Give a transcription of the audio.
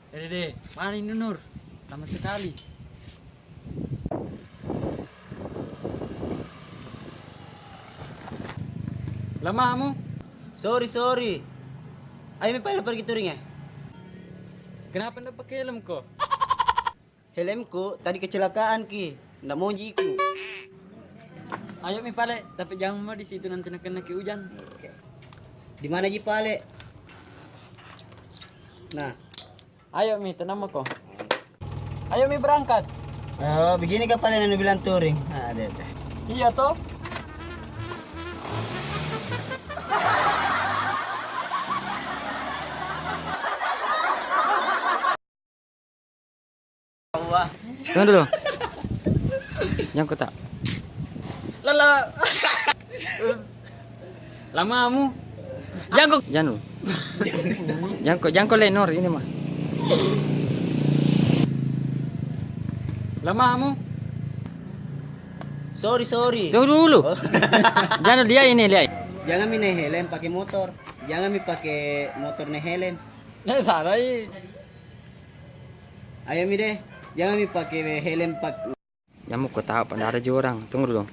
Dede, mana ini Nur? Lama sekali. Lama kamu? Sorry. Ayo mi pala pergi touring ya. Kenapa ndak pakai helm kok? Helmku tadi kecelakaan ki. Ndak mau jiku. Ayo mi pale, tapi jangan mau di situ nanti kena ke hujan. Di mana ji pale? Nah. Ayo mi, tenang kok. Ayo mi berangkat. Oh, begini kah pale yang bilang touring? Nah, ada. Iya toh? Wah. Tunggu dulu. Nyangkut tak? Lala. Lama kamu? Jangkut. Jangan. Jangkut Lenor ini mah. Lama kamu? Sorry. Tunggu dulu. Jangan dia ini lihat. Jangan mi naik helm pakai motor. Jangan mi pakai motor naik helm. Nah, salah ini. Ayo mi deh. Jangan mi pakai helm pak. Ya mau kau tahu pada ada orang. Tunggu dulu.